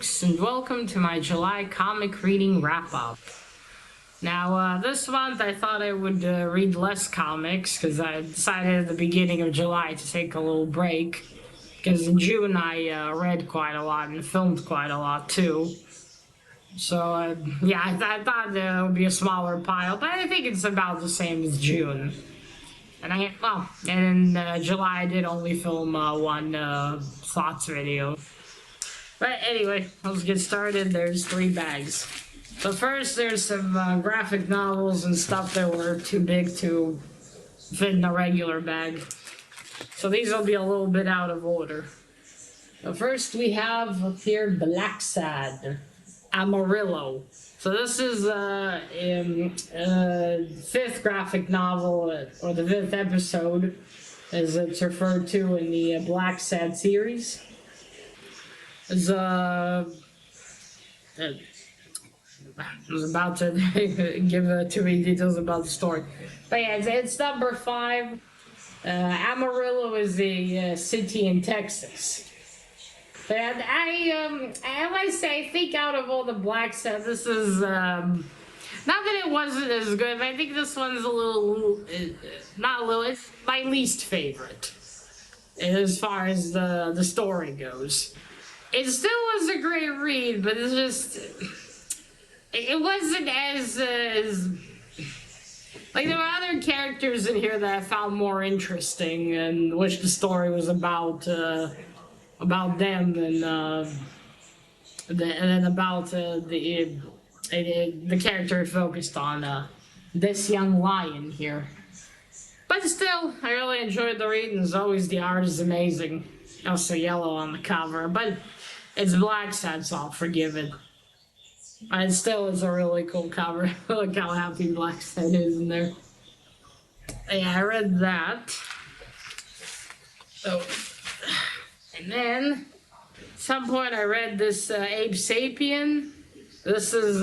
folks, and welcome to my July comic reading wrap-up. Now, this month I thought I would read less comics, because I decided at the beginning of July to take a little break, because in June I read quite a lot and filmed quite a lot too. So, yeah, I thought it would be a smaller pile, but I think it's about the same as June. And in July I did only film one thoughts video. But anyway, let's get started. There's 3 bags. So first, there's some graphic novels and stuff that were too big to fit in a regular bag. So these will be a little bit out of order. So first we have up here Blacksad, Amarillo. So this is a 5th graphic novel, or the 5th episode, as it's referred to in the Blacksad series. I was about to give too many details about the story. But yeah, it's number 5. Amarillo is a city in Texas. And I might say, I think out of all the Blacksad, this is, not that it wasn't as good, but I think this one's a little, not a little, it's my least favorite, as far as the story goes. It still was a great read, but it's just, it wasn't as like, there were other characters in here that I found more interesting, and which the story was about them and about the character focused on this young lion here. But still, I really enjoyed the read, and as always, the art is amazing. Also yellow on the cover, but it's Blacksad, so I'll forgive it. And still, it's a really cool cover. Look how happy Blacksad is in there. Yeah, I read that. So, and then, at some point I read this Abe Sapien. This is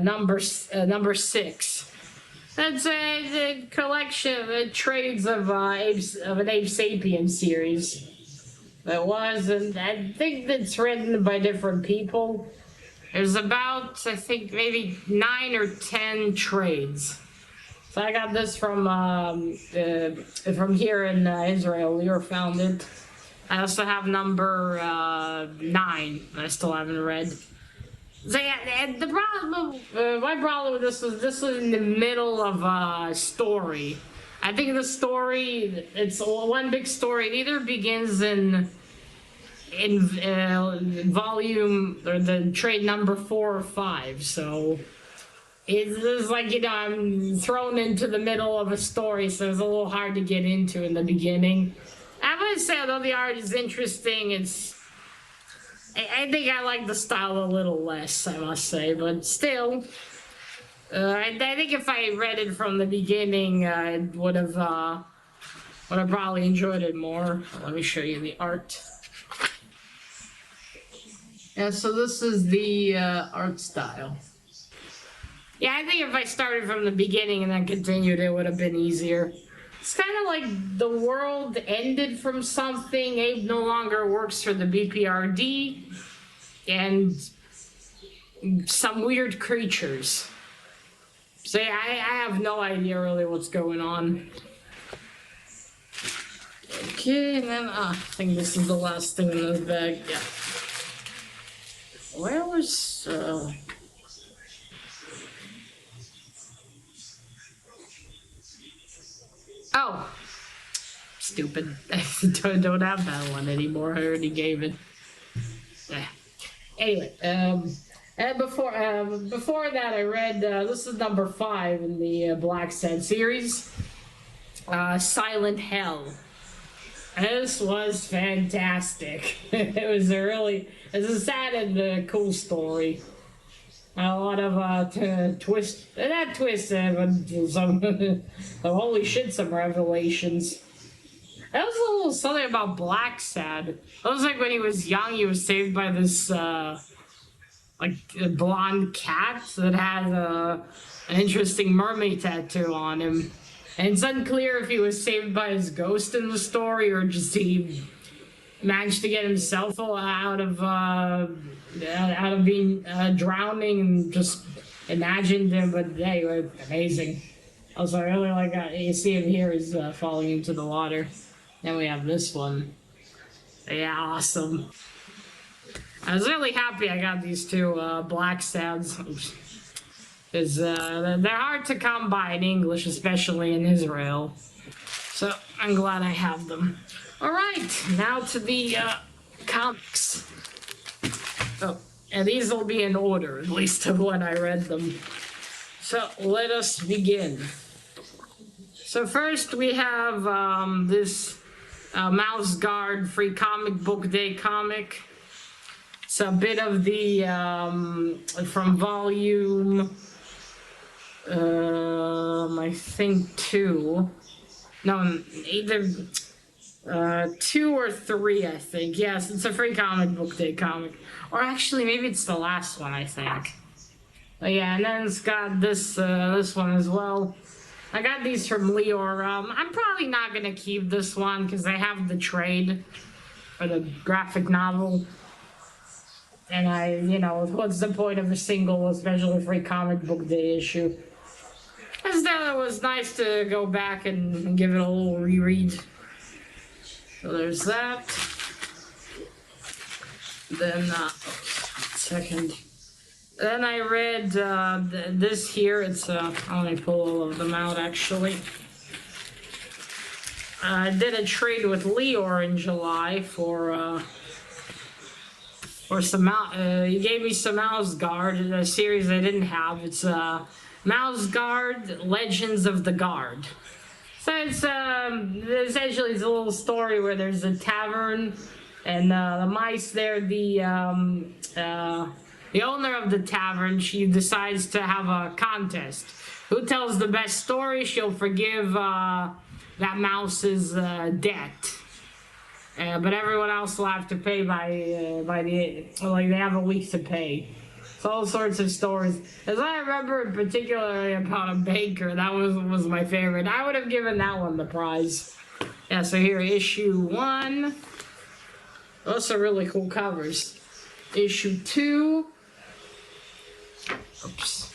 number 6. That's a collection of trades of an Abe Sapien series. It was, and I think it's written by different people. There's about, I think, maybe 9 or 10 trades. So I got this from here in Israel. Lior found it. I also have number 9 that I still haven't read. So yeah, and the problem, my problem with this was in the middle of a story. I think the story, it's one big story. It either begins in volume, or the trade number 4 or 5. So it's like, I'm thrown into the middle of a story, so it's a little hard to get into in the beginning. I would say, although the art is interesting, I think I like the style a little less, I must say, but still, I think if I read it from the beginning, I would have probably enjoyed it more. Let me show you the art. Yeah, so this is the art style. Yeah, I think if I started from the beginning and then continued, it would have been easier. It's kind of like the world ended from something. Abe no longer works for the BPRD, and some weird creatures. So yeah, I have no idea really what's going on. Okay, and then I think this is the last thing in this bag. Yeah. Where was Oh, stupid. I don't have that one anymore. I already gave it. Yeah. Anyway, and before that, I read, this is number 5 in the Blacksad series, Silent Hell. This was fantastic. It's a sad and cool story. A lot of not twists, but some holy shit, some revelations. That was a little something about Blacksad. It was like when he was young, he was saved by this like a blonde cat that had an interesting mermaid tattoo on him. And it's unclear if he was saved by his ghost in the story or just he managed to get himself out of being drowning, and just imagined him. But they were amazing. Also, I really like you see him here is falling into the water. Then we have this one. Yeah, awesome. I was really happy I got these two black stabs. Because they're hard to come by in English, especially in Israel. So I'm glad I have them. Alright, now to the comics. Oh, and these will be in order, at least of when I read them. So let us begin. So first we have this Mouse Guard Free Comic Book Day comic. It's a bit of the from volume I think 2. No, either 2 or 3, I think. Yes, it's a Free Comic Book Day comic. Or actually, maybe it's the last one, I think. But yeah, and then it's got this this one as well. I got these from Lior. I'm probably not gonna keep this one because I have the trade for the graphic novel. And you know, what's the point of a single, especially Free Comic Book Day issue? Instead, it was nice to go back and give it a little reread. So there's that. Then, second. Then I read this here. It's let me pull all of them out actually. I did a trade with Lior in July for some. He gave me some Mouse Guard, a series I didn't have. It's Mouse Guard Legends of the Guard. So it's essentially it's a little story where there's a tavern, and the mice there, the owner of the tavern, she decides to have a contest. Who tells the best story, she'll forgive that mouse's debt. But everyone else will have to pay by the like they have a week to pay. It's all sorts of stories. As I remember, particularly about a baker, that was my favorite. I would have given that one the prize. Yeah. So here, issue 1. Those are really cool covers. Issue 2. Oops.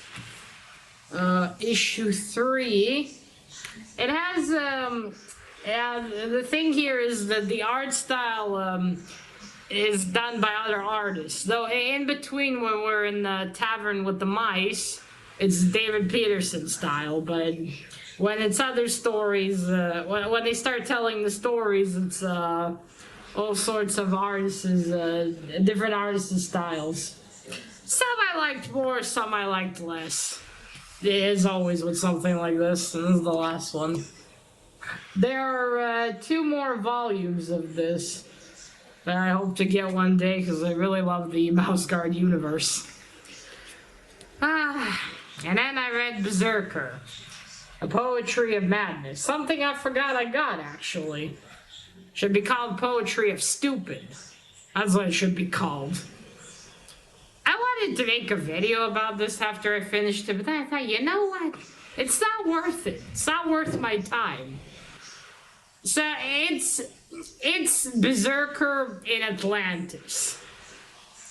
Issue 3. It has and the thing here is that the art style is done by other artists. Though in between when we're in the tavern with the mice, it's David Peterson style. But when it's other stories, when they start telling the stories, it's all sorts of artists, different artists' styles. Some I liked more, some I liked less. It is always with something like this, and this is the last one. There are 2 more volumes of this that I hope to get one day because I really love the Mouse Guard universe. And then I read Berserker, A Poetry of Madness. Something I forgot I got, actually. Should be called Poetry of Stupid. That's what it should be called. I wanted to make a video about this after I finished it, but then I thought, you know what? It's not worth it. It's not worth my time. So it's Berserker in Atlantis.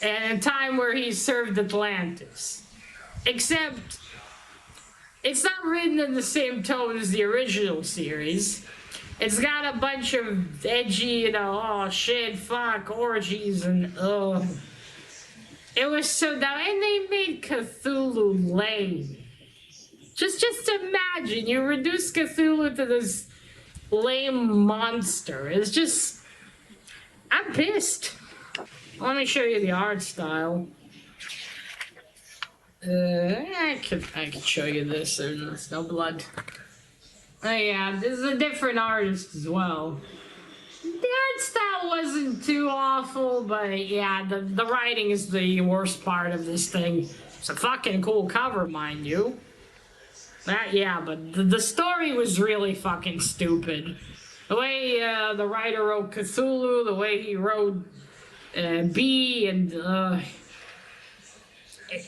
And a time where he served Atlantis. Except it's not written in the same tone as the original series. It's got a bunch of edgy, you know, oh shit, fuck, orgies, and it was so dumb. And they made Cthulhu lame. Just imagine, you reduce Cthulhu to this lame monster. It's just, I'm pissed. Let me show you the art style. I could show you this. There's no blood. Oh yeah, this is a different artist as well. The art style wasn't too awful, but yeah, the writing is the worst part of this thing. It's a fucking cool cover, mind you. Yeah, but the story was really fucking stupid. The way the writer wrote Cthulhu, the way he wrote B, and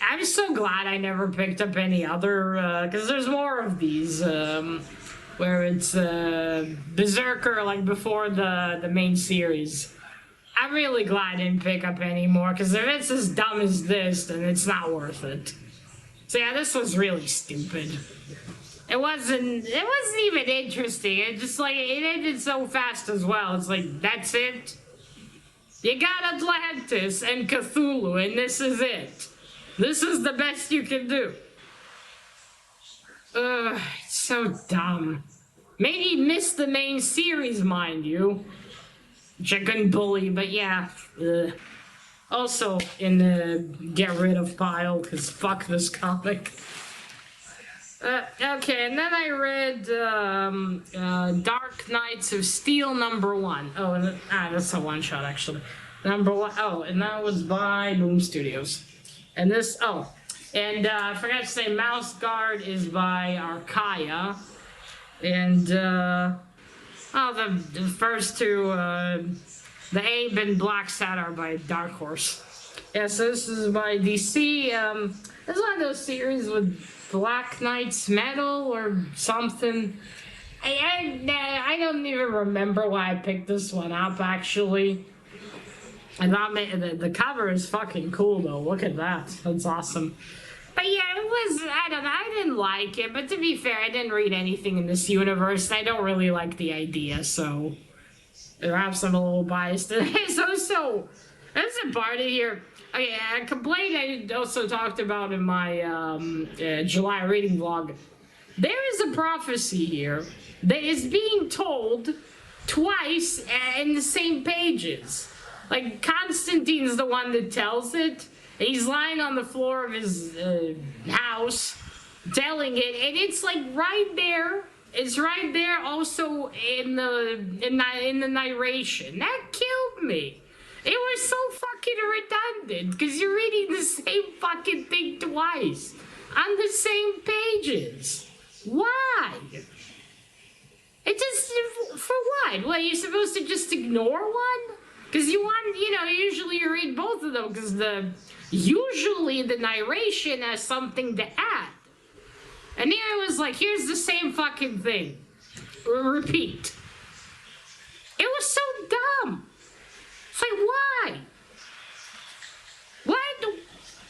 I'm so glad I never picked up any other, because there's more of these, where it's Berserker, like before the main series. I'm really glad I didn't pick up any more, because if it's as dumb as this, then it's not worth it. So yeah, this was really stupid. It wasn't even interesting. It just like, it ended so fast as well. It's like, that's it? You got Atlantis and Cthulhu, and this is it. This is the best you can do. Ugh, it's so dumb. Maybe missed the main series, mind you. Chicken bully, but yeah. Also in the get rid of pile, because fuck this comic. Okay, and then I read Dark Knights of Steel #1. Oh, and that's a one shot actually. #1. Oh, and that was by Boom Studios. And this, I forgot to say, Mouse Guard is by Archaia. And the first two, the Abe and Black Sat are by Dark Horse. Yeah, so this is by DC. This is one of those series with Black Knight's Metal or something. I don't even remember why I picked this one up, actually. I thought the cover is fucking cool, though. Look at that. That's awesome. But yeah, it was, I don't know, I didn't like it. But to be fair, I didn't read anything in this universe. I don't really like the idea, so perhaps I'm a little biased. So there's a part in here. Okay, a complaint I also talked about in my July reading vlog. There is a prophecy here that is being told twice in the same pages. Like, Constantine's the one that tells it. He's lying on the floor of his house telling it, and it's like right there. It's right there also in the narration. That killed me. It was so fucking redundant because you're reading the same fucking thing twice on the same pages. Why? It just, for what? What, you're supposed to just ignore one? Because you want, usually you read both of them because usually the narration has something to add. And here it was like, here's the same fucking thing. Repeat. It was so dumb. It's like, why? Why do...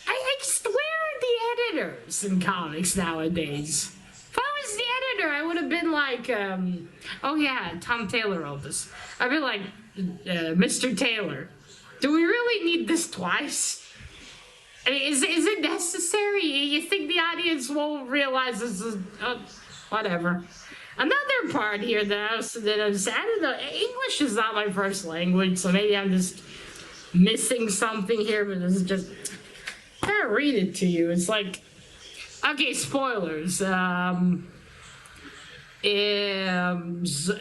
I just, where are the editors in comics nowadays? If I was the editor, I would have been like, oh yeah, Tom Taylor wrote this. I'd be like, Mr. Taylor, do we really need this twice? I mean, is it necessary? You think the audience won't realize this is... whatever. Another part here that I don't know, English is not my first language, so maybe I'm just missing something here, but this is just... I gotta read it to you. It's like... Okay, spoilers. His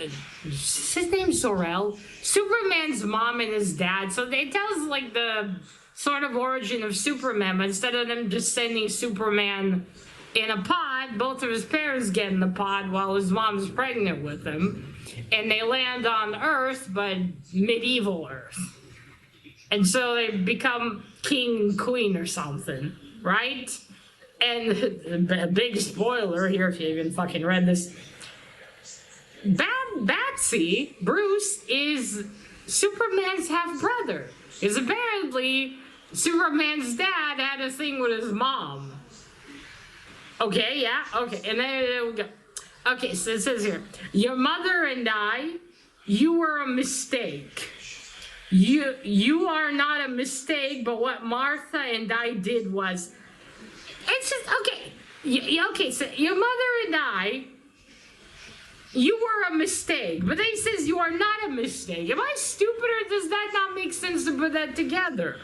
name's Zor-El. Superman's mom and his dad. So it tells like the sort of origin of Superman, but instead of them just sending Superman in a pod, both of his parents get in the pod while his mom's pregnant with him. And they land on Earth, but medieval Earth. And so they become king and queen or something, right? And a big spoiler here, if you even fucking read this. Batsy, Bruce, is Superman's half-brother. Because apparently, Superman's dad had a thing with his mom. Okay, yeah, okay, and there we go. Okay, so it says here, your mother and I, you were a mistake. You are not a mistake, but what Martha and I did was... It's just, okay, okay, so your mother and I, you were a mistake, but then he says you are not a mistake. Am I stupid, or does that not make sense to put that together?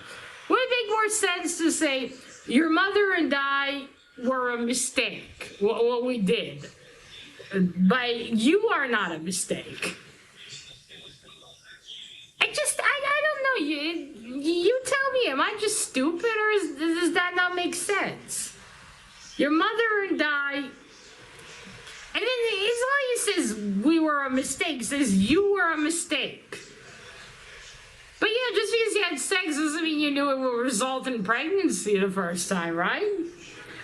Would it make more sense to say your mother and I were a mistake, what we did, but you are not a mistake? I don't know, you tell me, am I just stupid, or does that not make sense? Your mother and I, and then it's not he says we were a mistake, it says you were a mistake. But yeah, just because you had sex doesn't mean you knew it would result in pregnancy the first time, right?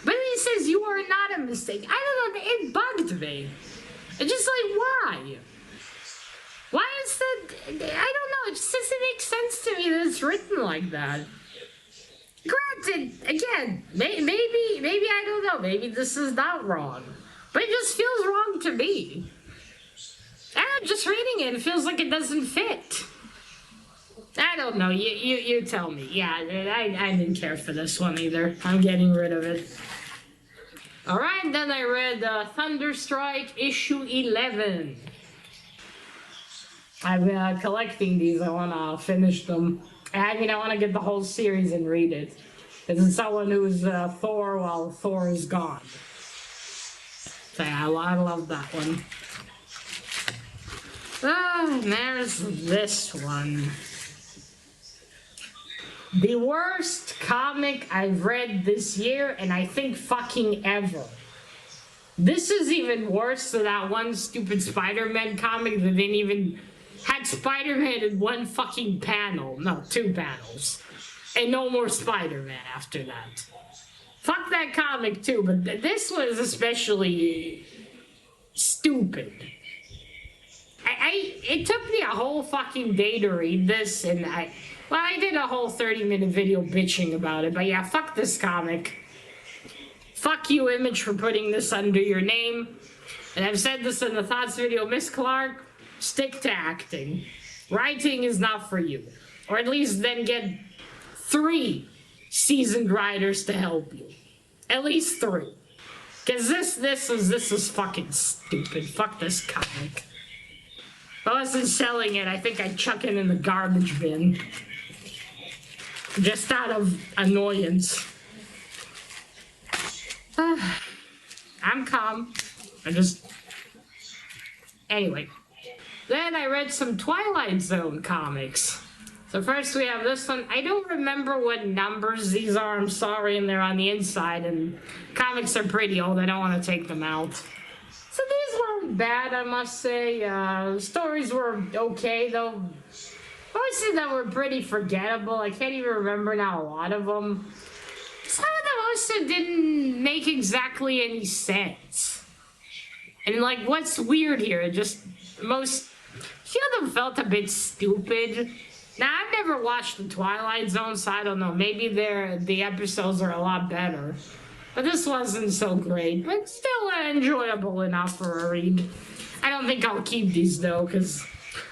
But then he says you are not a mistake. I don't know, it bugged me. It's just like, why? Why is that? I don't know, it just doesn't make sense to that it's written like that. Granted, again, maybe I don't know. Maybe this is not wrong, but it just feels wrong to me. And just reading it, it feels like it doesn't fit. I don't know. You tell me. Yeah, I didn't care for this one either. I'm getting rid of it. All right, then I read Thunderstrike issue 11. I've been collecting these. I want to finish them. I mean, I want to get the whole series and read it. This is someone who's Thor while Thor is gone. So yeah, I love that one. And there's this one. The worst comic I've read this year, and I think fucking ever. This is even worse than that one stupid Spider-Man comic that didn't even... had Spider-Man in one fucking panel. No, 2 panels. And no more Spider-Man after that. Fuck that comic too, but this was especially stupid. It took me a whole fucking day to read this, and I did a whole 30-minute video bitching about it, but yeah, fuck this comic. Fuck you, Image, for putting this under your name. And I've said this in the Thoughts video, Miss Clark, stick to acting. Writing is not for you. Or at least then get 3 seasoned writers to help you. At least 3. Because this is fucking stupid. Fuck this comic. If I wasn't selling it, I think I'd chuck it in the garbage bin. Just out of annoyance. I'm calm. Anyway. Then I read some Twilight Zone comics. So first we have this one. I don't remember what numbers these are. I'm sorry, and they're on the inside. And comics are pretty old. I don't want to take them out. So these weren't bad, I must say. Stories were okay, though. Most of them were pretty forgettable. I can't even remember now a lot of them. Some of them also didn't make exactly any sense. And like, what's weird here? A few of them felt a bit stupid. Now, I've never watched the Twilight Zone, so I don't know. Maybe the episodes are a lot better. But this wasn't so great. But still enjoyable enough for a read. I don't think I'll keep these, though, because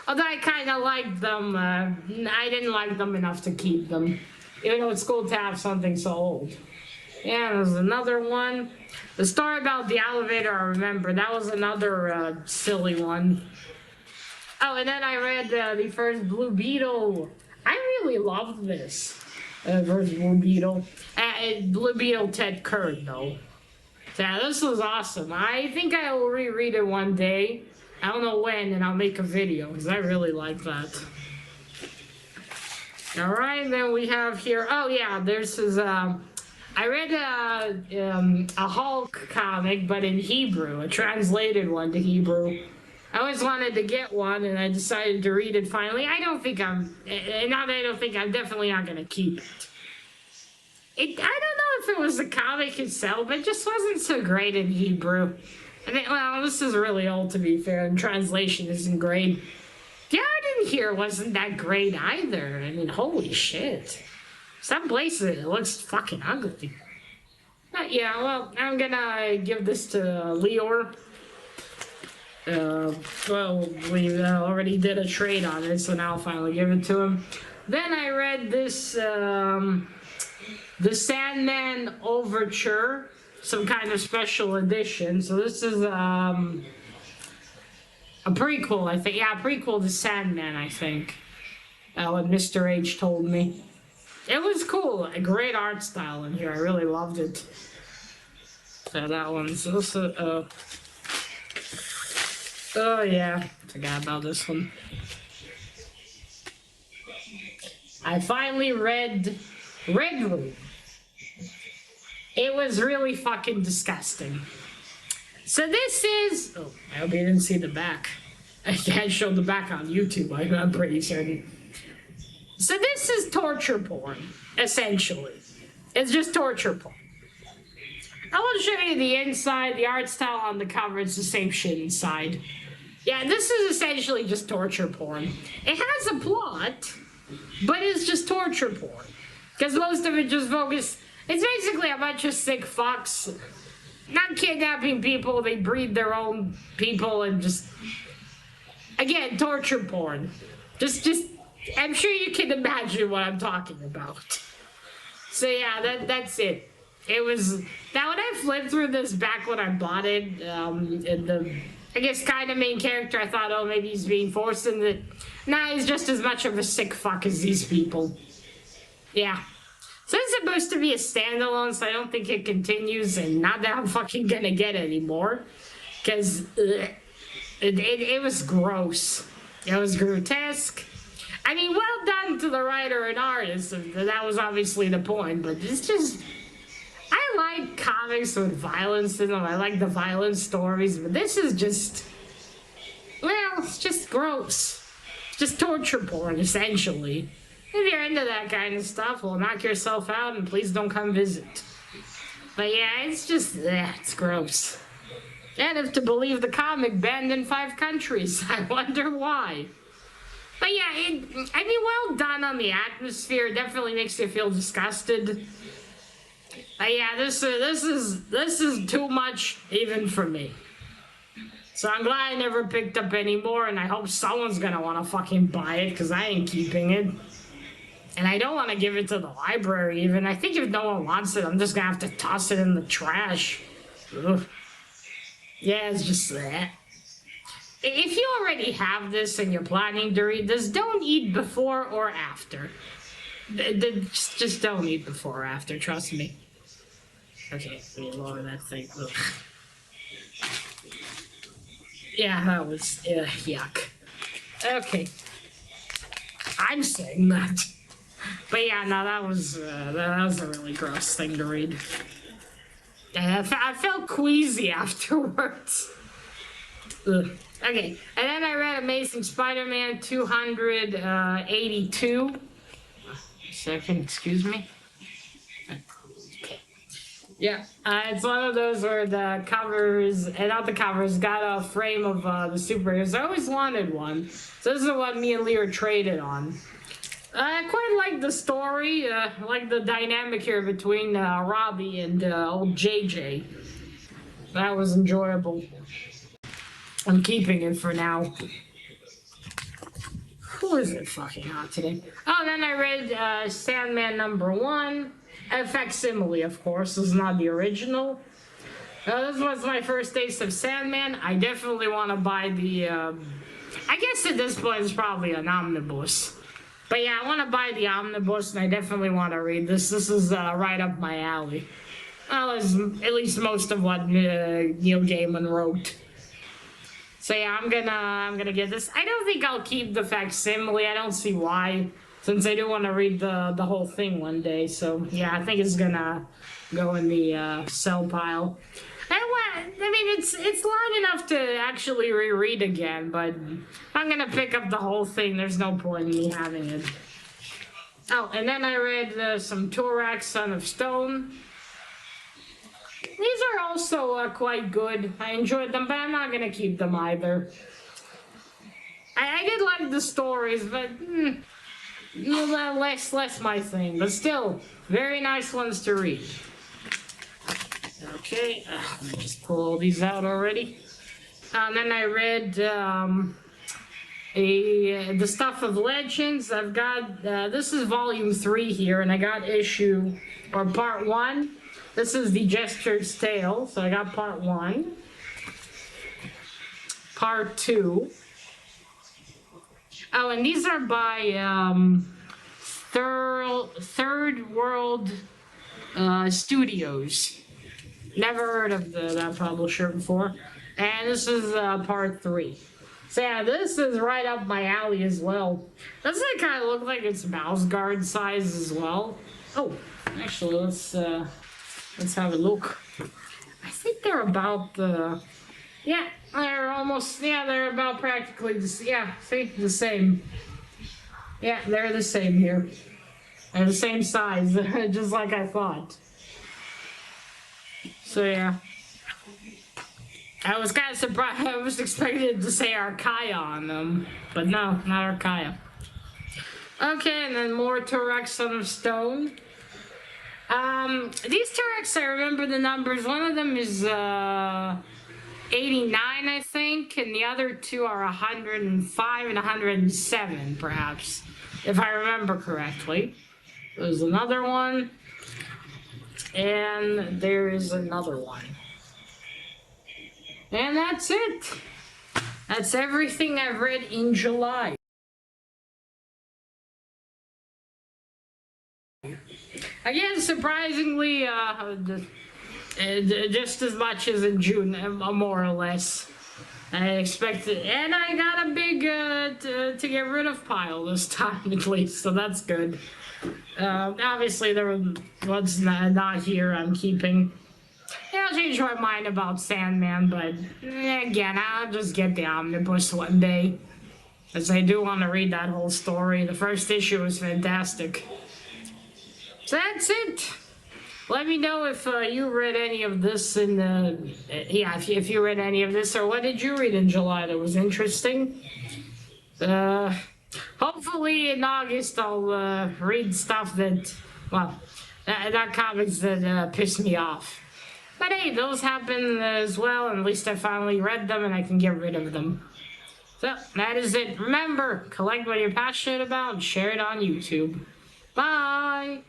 although I kind of liked them, I didn't like them enough to keep them. Even though it's cool to have something so old. Yeah, there's another one. The story about the elevator, I remember. That was another silly one. Oh, and then I read the first Blue Beetle. I really loved this. First Blue Beetle. Blue Beetle Ted Kurd, though. So, yeah, this was awesome. I think I will reread it one day. I don't know when, and I'll make a video, because I really like that. Alright, then we have here... Oh, yeah, there's his... I read a Hulk comic, but in Hebrew. A translated one to Hebrew. I always wanted to get one, and I decided to read it finally. I'm definitely not going to keep it. I don't know if it was the comic itself, but it just wasn't so great in Hebrew. Well, this is really old, to be fair, and translation isn't great. The art in here wasn't that great either. I mean, holy shit. Some places it looks fucking ugly. But yeah, well, I'm gonna give this to Lior. Well, we already did a trade on it, so now I'll finally give it to him. Then I read this, The Sandman Overture, some kind of special edition. So this is, a prequel, I think. Yeah, a prequel to Sandman, I think. What Mr. H told me. It was cool. A great art style in here. I really loved it. So that one's also, oh yeah, forgot about this one. I finally read Red Room. It was really fucking disgusting. So this is... Oh, I hope you didn't see the back. I can't show the back on YouTube, I'm pretty certain. So this is torture porn, essentially. It's just torture porn. I will show you the inside, the art style on the cover, it's the same shit inside. Yeah, this is essentially just torture porn. It has a plot, but it's just torture porn. Because most of it just focuses. It's basically a bunch of sick fucks. Not kidnapping people, they breed their own people and just. Again, torture porn. Just. I'm sure you can imagine what I'm talking about. So yeah, that's it. It was. Now, when I flipped through this back when I bought it, I guess kind of main character, I thought, oh, maybe he's being forced into it. Nah, he's just as much of a sick fuck as these people. Yeah. So it's supposed to be a standalone, so I don't think it continues, and not that I'm fucking gonna get any more. Because it was gross. It was grotesque. I mean, well done to the writer and artist, and that was obviously the point, but it's just... I like comics with violence in them. I like the violent stories, but this is just... Well, it's just gross. Just torture porn, essentially. If you're into that kind of stuff, well, knock yourself out and please don't come visit. But yeah, it's just... it's gross. And if to believe the comic, banned in 5 countries. I wonder why. But yeah, I mean, well done on the atmosphere. It definitely makes you feel disgusted. But yeah, this is too much even for me. So I'm glad I never picked up any more, and I hope someone's gonna want to fucking buy it, because I ain't keeping it. And I don't want to give it to the library even. I think if no one wants it, I'm just gonna have to toss it in the trash. Ugh. Yeah, it's just that. If you already have this and you're planning to read this, don't eat before or after. Just don't eat before or after, trust me. Okay, let me lower that thing. Ugh. Yeah, that was yuck. Okay. I'm saying that. But yeah, no, that was a really gross thing to read. And I felt queasy afterwards. Ugh. Okay, and then I read Amazing Spider-Man 282. Second, excuse me. Okay. Yeah, it's one of those where the covers, and not the covers, got a frame of the superheroes. I always wanted one, so this is the one me and Lear traded on. I quite like the story, like the dynamic here between Robbie and old JJ. That was enjoyable. I'm keeping it for now. Who is it fucking hot today? Oh, then I read Sandman #1. A facsimile, of course. This is not the original. This was my first taste of Sandman. I definitely want to buy the... I guess at this point it's probably an omnibus. But yeah, I want to buy the omnibus, and I definitely want to read this. This is right up my alley. Well, at least most of what Neil Gaiman wrote. So yeah, I'm gonna get this. I don't think I'll keep the facsimile. I don't see why, since I do want to read the whole thing one day. So yeah, I think it's gonna go in the sell pile. I mean, it's long enough to actually reread again, but I'm gonna pick up the whole thing. There's no point in me having it. Oh, and then I read some Turak, Son of Stone. These are also quite good. I enjoyed them, but I'm not gonna keep them either. I did like the stories, but less my thing. But still, very nice ones to read. Okay, let me just pull all these out already. Then I read the Stuff of Legends. I've got, this is volume 3 here, and I got part 1. This is the Jester's Tale, so I got part 1. Part 2. Oh, and these are by Third World Studios. Never heard of that publisher before. And this is part 3. So yeah, this is right up my alley as well. Doesn't it kind of look like it's mouse guard size as well? Oh, actually, let's have a look. I think they're about yeah, they're about practically the same. Yeah, they're the same here. They're the same size, just like I thought. So yeah. I was kind of surprised. I was expecting to say Archaea on them, but no, not Archaea. Okay, and then more Turek Son of Stone. These Tureks, I remember the numbers. One of them is 89, I think, and the other two are 105 and 107, perhaps, if I remember correctly. There's another one, and there is another one. And that's it. That's everything I've read in July. Again, surprisingly, just as much as in June, more or less. I expected, and I got a big to get rid of pile this time at least, so that's good. Obviously, there were ones not here I'm keeping. Yeah, I'll change my mind about Sandman, but again, I'll just get the omnibus one day, as I do want to read that whole story. The first issue was fantastic. So that's it. Let me know if you read any of this in the if you read any of this, or what did you read in July that was interesting. Hopefully in August I'll read stuff that, well, not comics that piss me off. But hey, those happen as well, and at least I finally read them and I can get rid of them. So that is it. Remember, collect what you're passionate about and share it on YouTube. Bye!